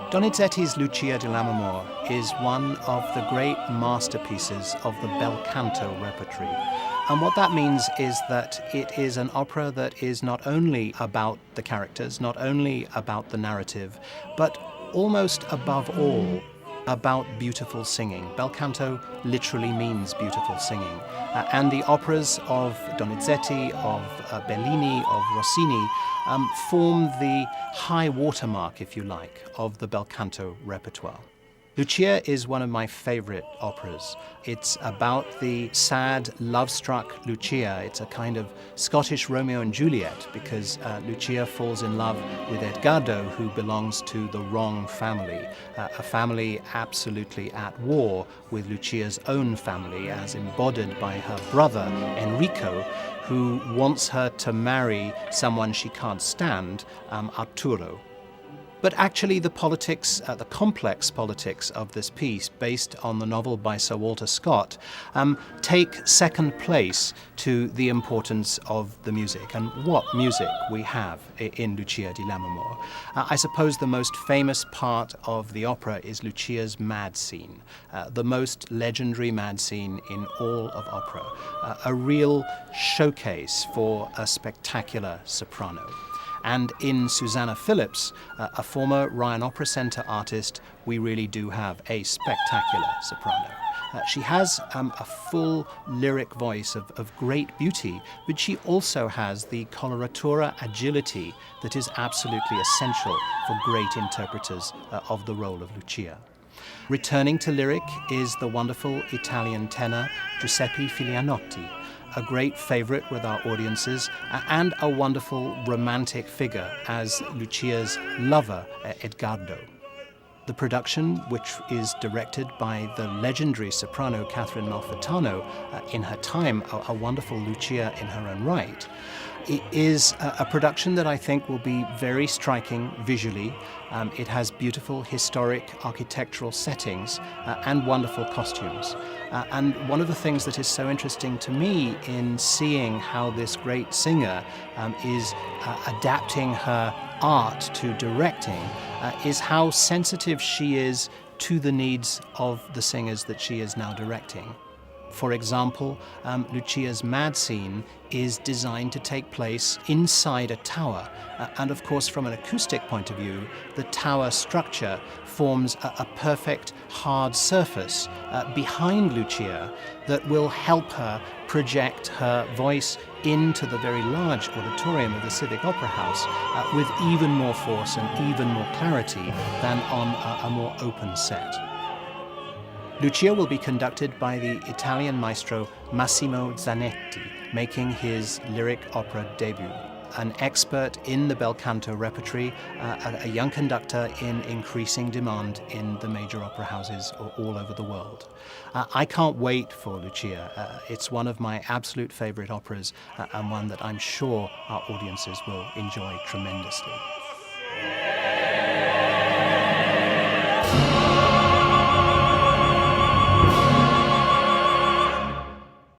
Donizetti's Lucia di Lammermoor is one of the great masterpieces of the bel canto repertory. And what that means is that it is an opera that is not only about the characters, not only about the narrative, but almost above all, about beautiful singing. Bel canto literally means beautiful singing. And the operas of Donizetti, of Bellini, of Rossini form the high watermark, if you like, of the bel canto repertoire. Lucia is one of my favorite operas. It's about the sad, love-struck Lucia. It's a kind of Scottish Romeo and Juliet because Lucia falls in love with Edgardo, who belongs to the wrong family, a family absolutely at war with Lucia's own family, as embodied by her brother, Enrico, who wants her to marry someone she can't stand, Arturo. But actually the politics, the complex politics of this piece, based on the novel by Sir Walter Scott, take second place to the importance of the music and what music we have in Lucia di Lammermoor. I suppose the most famous part of the opera is Lucia's mad scene, the most legendary mad scene in all of opera, a real showcase for a spectacular soprano. And in Susanna Phillips, a former Ryan Opera Centre artist, we really do have a spectacular soprano. She has a full lyric voice of great beauty, but she also has the coloratura agility that is absolutely essential for great interpreters of the role of Lucia. Returning to lyric is the wonderful Italian tenor Giuseppe Filianotti, a great favorite with our audiences, and a wonderful romantic figure as Lucia's lover, Edgardo. The production, which is directed by the legendary soprano Catherine Malfitano, in her time a wonderful Lucia in her own right, it is a production that I think will be very striking visually. It has beautiful historic architectural settings and wonderful costumes. And one of the things that is so interesting to me in seeing how this great singer is adapting her art to directing is how sensitive she is to the needs of the singers that she is now directing. For example, Lucia's mad scene is designed to take place inside a tower. And of course, from an acoustic point of view, the tower structure forms a perfect hard surface behind Lucia that will help her project her voice into the very large auditorium of the Civic Opera House with even more force and even more clarity than on a more open set. Lucia will be conducted by the Italian maestro Massimo Zanetti, making his lyric opera debut. An expert in the bel canto repertory, a young conductor in increasing demand in the major opera houses all over the world. I can't wait for Lucia. It's one of my absolute favorite operas and one that I'm sure our audiences will enjoy tremendously.